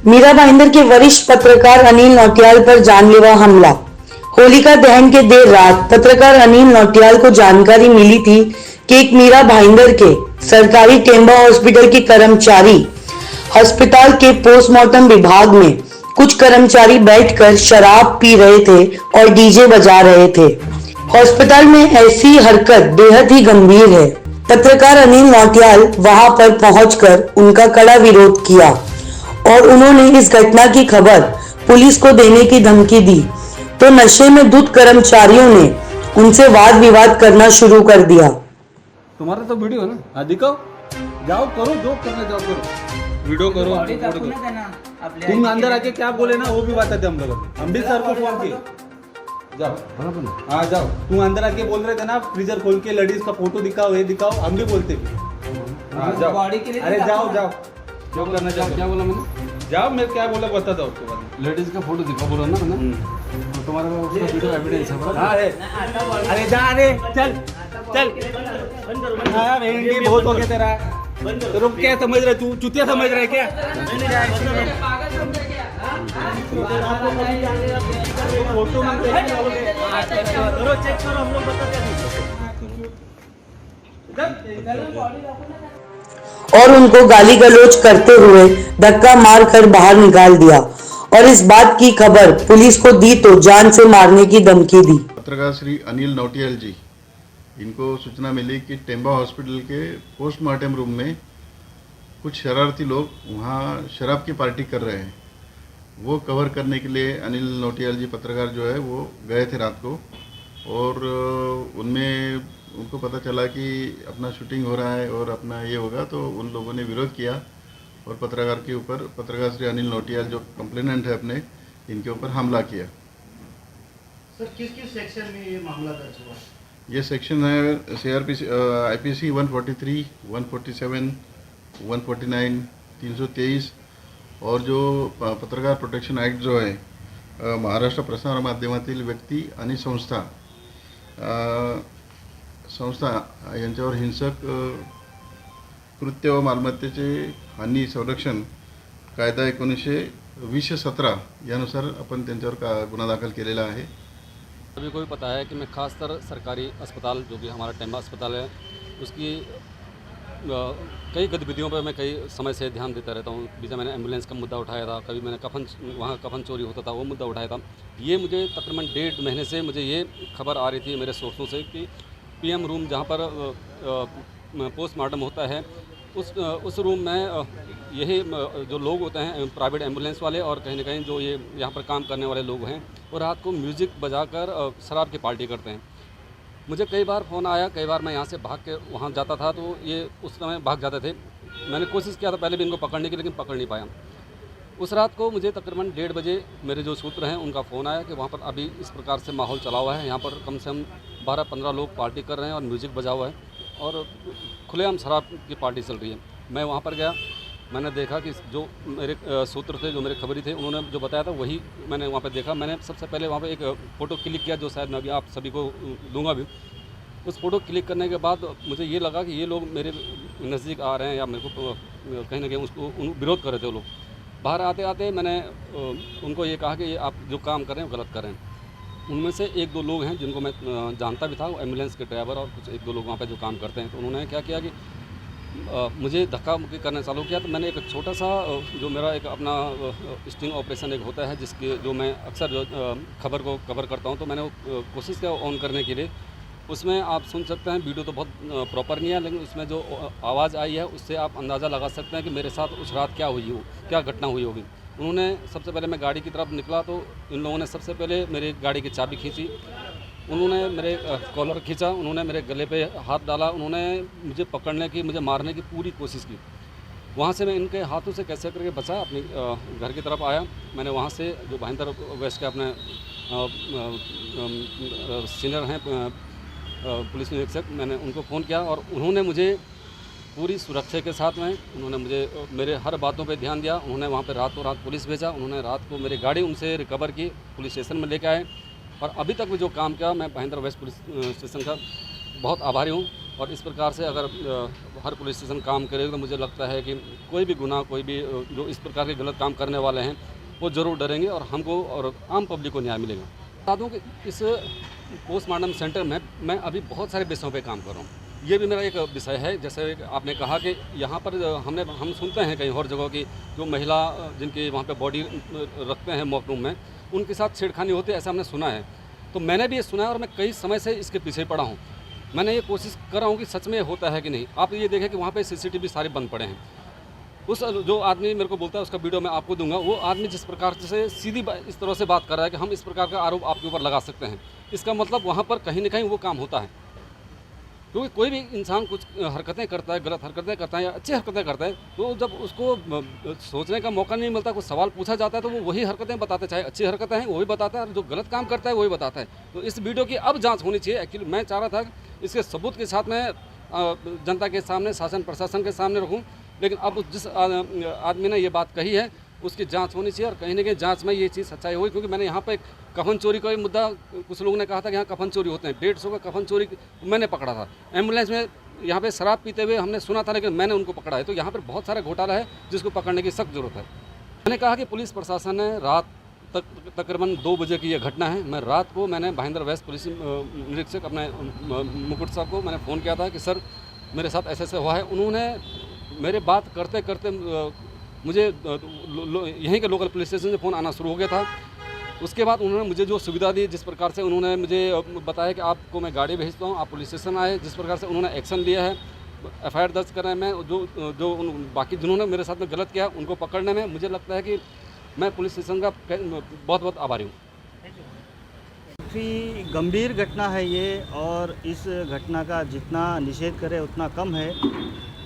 मीरा भाईंदर के वरिष्ठ पत्रकार अनिल नौटियाल पर जानलेवा हमला। होलिका दहन के देर रात पत्रकार अनिल नौटियाल को जानकारी मिली थी कि एक मीरा भाईंदर के सरकारी टेम्बा हॉस्पिटल के कर्मचारी अस्पताल के पोस्टमार्टम विभाग में कुछ कर्मचारी बैठकर शराब पी रहे थे और डीजे बजा रहे थे। अस्पताल में ऐसी हरकत बेहद ही गंभीर है। पत्रकार अनिल नौटियाल वहां पर पहुंचकर उनका कड़ा विरोध किया और उन्होंने इस घटना की खबर पुलिस को देने की धमकी दी, तो नशे में धुत कर्मचारियों ने उनसे वाद विवाद करना शुरू कर दिया। तुम्हारा तो वीडियो है ना, हाँ दिखाओ, जाओ करो जो करना जाओ करो, वीडियो करो, फोटो करो। तुम अंदर आके क्या बोले ना वो भी बताते हम लोग, हम भी सर को फोन किए, जाओ हाँ जाओ, तुम अंदर आके बोल रहे थे ना फ्रीजर खोल के लेडीज का फोटो दिखाओ ये दिखाओ, हम भी बोलते हाँ जाओ, अरे जाओ जाओ जो करना चाहो। क्या बोला मैंने? जाओ, मैं क्या बोला बताता हूँ उसके बाद। लेडीज का फोटो दिखाओ बोला ना मैंने, तो तुम्हारा वीडियो एविडेंस है। हाँ है, अरे जा रे चल चल, हाँ भेंडी बहुत हो गया तेरा, तो क्या समझ रहे तू, चुतिया समझ रहे क्या? फोटो चेक करो, हम लोग बताते और उनको गाली गलौज करते हुए धक्का मारकर बाहर निकाल दिया और इस बात की खबर पुलिस को दी तो जान से मारने की धमकी दी। पत्रकार श्री अनिल नौटियाल जी, इनको सूचना मिली कि टेम्बा हॉस्पिटल के पोस्टमार्टम रूम में कुछ शरारती लोग वहाँ शराब की पार्टी कर रहे हैं। वो कवर करने के लिए अनिल नौटियाल जी पत्रकार जो है वो गए थे रात को, और उनमें उनको पता चला कि अपना शूटिंग हो रहा है और अपना ये होगा, तो उन लोगों ने विरोध किया और पत्रकार के ऊपर, पत्रकार श्री अनिल नौटियाल जो कंप्लेनेंट है अपने, इनके ऊपर हमला किया। सर किस किस सेक्शन में ये मामला दर्ज हुआ? ये सेक्शन है CRPC IPC 143, 147, 149, 323 और जो पत्रकार प्रोटेक्शन ॲक्ट जो आहे महाराष्ट्र प्रसार माध्यमातील व्यक्ती आणि संस्था यांच्यावर हिंसक कृत्य व मालमत्तेचे हानी संरक्षण कायदा 1920-17 यानुसार आपण त्यांच्यावर गुन्हा दाखल केलेला आहे। सभी को भी पता है कि मैं खासकर सरकारी अस्पताल जो कि हमारा टेम्बा अस्पताल है उसकी कई गतिविधियों पर मैं कई समय से ध्यान देता रहता हूँ। बीच मैंने एम्बुलेंस का मुद्दा उठाया था, कभी मैंने वहाँ कफन चोरी होता था वो मुद्दा उठाया था। ये मुझे तकरीबन 1.5 महीने से मुझे ये खबर आ रही थी मेरे सोर्सों से कि PM रूम जहाँ पर पोस्टमार्टम होता है उस रूम में यही जो लोग होते हैं प्राइवेट एम्बुलेंस वाले और कहीं ना कहीं जो ये यहाँ पर काम करने वाले लोग हैं वो रात को म्यूज़िक बजाकर शराब की पार्टी करते हैं। मुझे कई बार फ़ोन आया, कई बार मैं यहाँ से भाग के वहाँ जाता था तो ये उस समय भाग जाते थे। मैंने कोशिश किया था पहले भी इनको पकड़ने की, लेकिन पकड़ नहीं पाया। उस रात को मुझे तकरीबन 1:30 बजे मेरे जो सूत्र हैं उनका फ़ोन आया कि वहाँ पर अभी इस प्रकार से माहौल चला हुआ है, यहाँ पर कम से कम 12-15 लोग पार्टी कर रहे हैं और म्यूज़िक बजा हुआ है और खुलेआम शराब की पार्टी चल रही है। मैं वहाँ पर गया, मैंने देखा कि जो मेरे सूत्र थे, जो मेरे खबरी थे, उन्होंने जो बताया था वही मैंने वहाँ पर देखा। मैंने सबसे पहले वहाँ पर एक फ़ोटो क्लिक किया जो शायद मैं अभी आप सभी को दूंगा भी। उस फ़ोटो क्लिक करने के बाद मुझे ये लगा कि ये लोग मेरे नज़दीक आ रहे हैं या मेरे को कहीं ना कहीं उसको विरोध कर रहे थे वो लोग। बाहर आते आते मैंने उनको ये कहा कि ये आप जो काम कर रहे हैं वो गलत कर रहे हैं। उनमें से 1-2 लोग हैं जिनको मैं जानता भी था, वो एम्बुलेंस के ड्राइवर और कुछ 1-2 लोग वहाँ पे जो काम करते हैं। तो उन्होंने क्या किया कि मुझे धक्का मुक्की करना चालू किया। तो मैंने एक छोटा सा जो मेरा एक अपना स्टिंग ऑपरेशन एक होता है जिसके जो मैं अक्सर जो खबर को कवर करता हूँ, तो मैंने कोशिश किया ऑन करने के लिए। उसमें आप सुन सकते हैं, वीडियो तो बहुत प्रॉपर नहीं है, लेकिन उसमें जो आवाज़ आई है उससे आप अंदाज़ा लगा सकते हैं कि मेरे साथ उस रात क्या हुई हो, क्या घटना हुई होगी। उन्होंने सबसे पहले मैं गाड़ी की तरफ निकला तो इन लोगों ने सबसे पहले मेरी गाड़ी की चाबी खींची, उन्होंने मेरे कॉलर खींचा, उन्होंने मेरे गले पे हाथ डाला, उन्होंने मुझे पकड़ने की, मुझे मारने की पूरी कोशिश की। वहाँ से मैं इनके हाथों से कैसे करके बचा, अपने घर की तरफ आया। मैंने वहाँ से जो भाईंदर वेस्ट के अपने सीनियर हैं पुलिस निरीक्षक, मैंने उनको फ़ोन किया और उन्होंने मुझे पूरी सुरक्षा के साथ में उन्होंने मुझे मेरे हर बातों पे ध्यान दिया। उन्होंने वहाँ पे रातों रात पुलिस भेजा, उन्होंने रात को मेरी गाड़ी उनसे रिकवर की, पुलिस स्टेशन में लेके आए और अभी तक भी जो काम किया, मैं भाईंदर वेस्ट पुलिस स्टेशन का बहुत आभारी हूँ। और इस प्रकार से अगर हर पुलिस स्टेशन काम करेगा तो मुझे लगता है कि कोई भी गुनाह, कोई भी जो इस प्रकार के गलत काम करने वाले हैं वो ज़रूर डरेंगे और हमको और आम पब्लिक को न्याय मिलेगा। बता दूँ कि इस पोस्टमार्टम सेंटर में मैं अभी बहुत सारे विषयों पे काम कर रहा हूँ। ये भी मेरा एक विषय है। जैसे आपने कहा कि यहाँ पर हम सुनते हैं कहीं और जगह की जो महिला जिनकी वहाँ पे बॉडी रखते हैं मॉक रूम में, उनके साथ छेड़खानी होती है, ऐसा हमने सुना है। तो मैंने भी ये सुना है और मैं कई समय से इसके पीछे पड़ा हूँ। मैंने ये कोशिश कर रहा हूँ कि सच में होता है कि नहीं। आप ये देखें कि वहाँ पे CCTV सारे बंद पड़े हैं। उस जो आदमी मेरे को बोलता है उसका वीडियो मैं आपको दूंगा, वो आदमी जिस प्रकार से सीधी इस तरह से बात कर रहा है कि हम इस प्रकार का आरोप आपके ऊपर लगा सकते हैं, इसका मतलब वहाँ पर कहीं ना कहीं वो काम होता है। क्योंकि कोई भी इंसान कुछ हरकतें करता है, गलत हरकतें करता है या अच्छी हरकतें करता है, तो जब उसको सोचने का मौका नहीं मिलता, कुछ सवाल पूछा जाता है तो वो वही हरकतें बताता है। चाहे अच्छी हरकतें हैं वो भी बताता है और जो गलत काम करता है वही बताता है। तो इस वीडियो की अब जांच होनी चाहिए। एक्चुअली मैं चाह रहा था कि इसके सबूत के साथ मैं जनता के सामने, शासन प्रशासन के सामने रखूँ, लेकिन अब जिस आदमी ने ये बात कही है उसकी जांच होनी चाहिए और कहीं ना कहीं जांच में ये चीज़ सच्चाई हुई। क्योंकि मैंने यहाँ पे कफन चोरी का भी मुद्दा, कुछ लोगों ने कहा था कि यहाँ कफन चोरी होते हैं, 150 का कफन चोरी मैंने पकड़ा था। एम्बुलेंस में यहाँ पे शराब पीते हुए हमने सुना था, लेकिन मैंने उनको पकड़ा है। तो यहाँ पर बहुत सारा घोटाला है जिसको पकड़ने की सख्त जरूरत है। मैंने कहा कि पुलिस प्रशासन ने रात तक तकरीबन 2 बजे की ये घटना है। मैं रात को मैंने भाईंदर वेस्ट पुलिस निरीक्षक अपने मुकुट साहब को मैंने फ़ोन किया था कि सर मेरे साथ ऐसे ऐसे हुआ है। उन्होंने मेरे बात करते करते मुझे यहीं के लोकल पुलिस स्टेशन से फ़ोन आना शुरू हो गया था। उसके बाद उन्होंने मुझे जो सुविधा दी, जिस प्रकार से उन्होंने मुझे बताया कि आपको मैं गाड़ी भेजता हूँ, आप पुलिस स्टेशन आए, जिस प्रकार से उन्होंने एक्शन लिया है FIR दर्ज करने में, जो बाकी जिन्होंने मेरे साथ में गलत किया उनको पकड़ने में, मुझे लगता है कि मैं पुलिस स्टेशन का बहुत बहुत आभारी हूँ। काफ़ी गंभीर घटना है ये और इस घटना का जितना निषेध करें उतना कम है।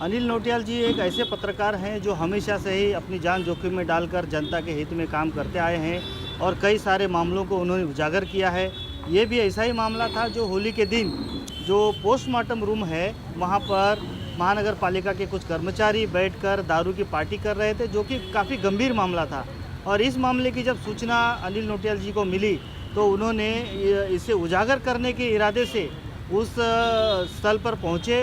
अनिल नौटियाल जी एक ऐसे पत्रकार हैं जो हमेशा से ही अपनी जान जोखिम में डालकर जनता के हित में काम करते आए हैं और कई सारे मामलों को उन्होंने उजागर किया है। ये भी ऐसा ही मामला था जो होली के दिन जो पोस्टमार्टम रूम है वहाँ पर महानगर पालिका के कुछ कर्मचारी बैठकर दारू की पार्टी कर रहे थे, जो कि काफ़ी गंभीर मामला था। और इस मामले की जब सूचना अनिल नौटियाल जी को मिली तो उन्होंने इसे उजागर करने के इरादे से उस स्थल पर पहुँचे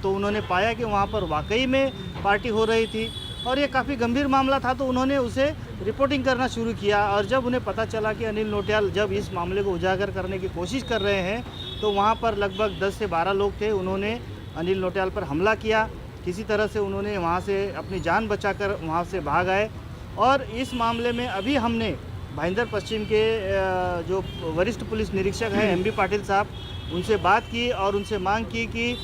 तो उन्होंने पाया कि वहाँ पर वाकई में पार्टी हो रही थी और ये काफ़ी गंभीर मामला था। तो उन्होंने उसे रिपोर्टिंग करना शुरू किया और जब उन्हें पता चला कि अनिल नौटियाल जब इस मामले को उजागर करने की कोशिश कर रहे हैं तो वहाँ पर लगभग 10 से 12 लोग थे। उन्होंने अनिल नौटियाल पर हमला किया। किसी तरह से उन्होंने वहाँ से अपनी जान बचाकर वहाँ से भाग आए और इस मामले में अभी हमने भाईंदर पश्चिम के जो वरिष्ठ पुलिस निरीक्षक हैं MB पाटिल साहब, उनसे बात की और उनसे मांग की कि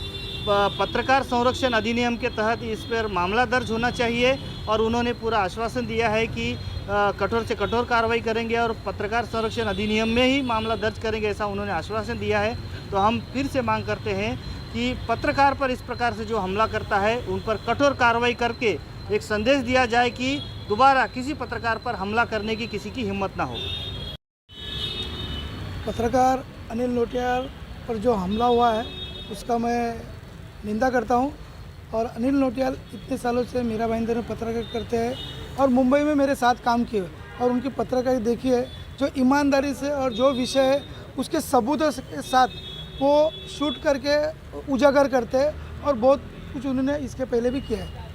पत्रकार संरक्षण अधिनियम के तहत इस पर मामला दर्ज होना चाहिए और उन्होंने पूरा आश्वासन दिया है कि कठोर से कठोर कार्रवाई करेंगे और पत्रकार संरक्षण अधिनियम में ही मामला दर्ज करेंगे, ऐसा उन्होंने आश्वासन दिया है। तो हम फिर से मांग करते हैं कि पत्रकार पर इस प्रकार से जो हमला करता है उन पर कठोर कार्रवाई करके एक संदेश दिया जाए कि दोबारा किसी पत्रकार पर हमला करने की किसी की हिम्मत ना हो। पत्रकार अनिल नौटियाल पर जो हमला हुआ है उसका मैं निंदा करता हूं और अनिल नौटियाल इतने सालों से मीरा भाईंदर में पत्रकार करते हैं और मुंबई में मेरे साथ काम किए और उनकी पत्रकारिता देखी है जो ईमानदारी से और जो विषय है उसके सबूतों के साथ वो शूट करके उजागर करते हैं और बहुत कुछ उन्होंने इसके पहले भी किया है।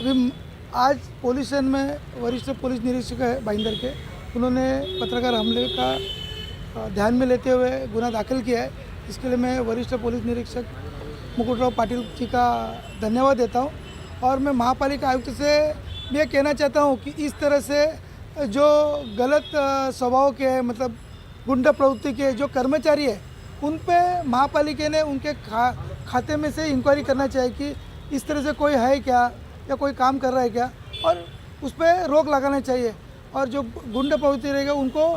अभी आज पुलिस स्टेशन में वरिष्ठ पुलिस निरीक्षक है भाईंदर के, उन्होंने पत्रकार हमले का ध्यान में लेते हुए गुना दाखिल किया है। इसके लिए मैं वरिष्ठ पुलिस निरीक्षक मुकुटराव पाटिल जी का धन्यवाद देता हूं और मैं महापालिका आयुक्त से ये कहना चाहता हूं कि इस तरह से जो गलत स्वभाव के मतलब गुंडा प्रवृत्ति के जो कर्मचारी है उन पे महापालिका ने उनके खाते में से इंक्वायरी करना चाहिए कि इस तरह से कोई है क्या या कोई काम कर रहा है क्या और उस पर रोक लगाना चाहिए और जो गुंडा प्रवृत्ति रहेगा उनको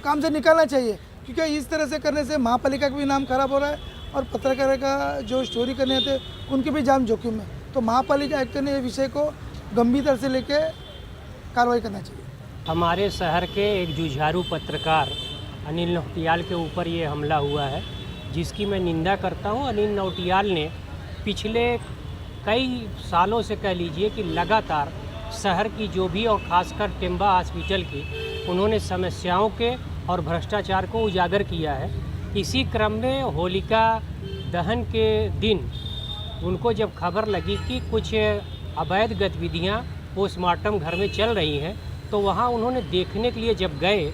काम से निकालना चाहिए, क्योंकि इस तरह से करने से महापालिका का भी नाम खराब हो रहा है और पत्रकार का जो स्टोरी करने थे उनकी भी जान जोखिम में। तो महापालिका आयुक्त ने ये विषय को गंभीरता से लेके कार्रवाई करना चाहिए। हमारे शहर के एक जुझारू पत्रकार अनिल नौटियाल के ऊपर ये हमला हुआ है, जिसकी मैं निंदा करता हूँ। अनिल नौटियाल ने पिछले कई सालों से कह लीजिए कि लगातार शहर की जो भी और ख़ासकर टेम्बा हॉस्पिटल की उन्होंने समस्याओं के और भ्रष्टाचार को उजागर किया है। इसी क्रम में होलिका दहन के दिन उनको जब खबर लगी कि कुछ अवैध गतिविधियां पोस्टमार्टम घर में चल रही हैं, तो वहां उन्होंने देखने के लिए जब गए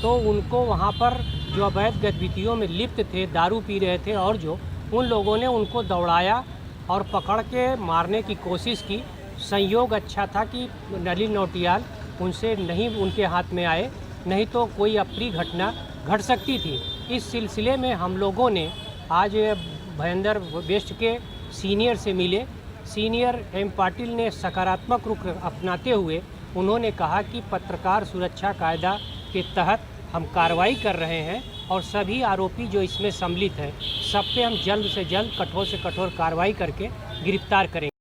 तो उनको वहां पर जो अवैध गतिविधियों में लिप्त थे, दारू पी रहे थे और जो उन लोगों ने उनको दौड़ाया और पकड़ के मारने की कोशिश की। संयोग अच्छा था कि नलिन नौटियाल उनसे नहीं उनके हाथ में आए, नहीं तो कोई अप्रिय घटना घट सकती थी। इस सिलसिले में हम लोगों ने आज भयंदर वेस्ट के सीनियर से मिले। सीनियर एम पाटिल ने सकारात्मक रुख अपनाते हुए उन्होंने कहा कि पत्रकार सुरक्षा कायदा के तहत हम कार्रवाई कर रहे हैं और सभी आरोपी जो इसमें सम्मिलित हैं सब पे हम जल्द से जल्द कठोर से कठोर कार्रवाई करके गिरफ्तार करेंगे।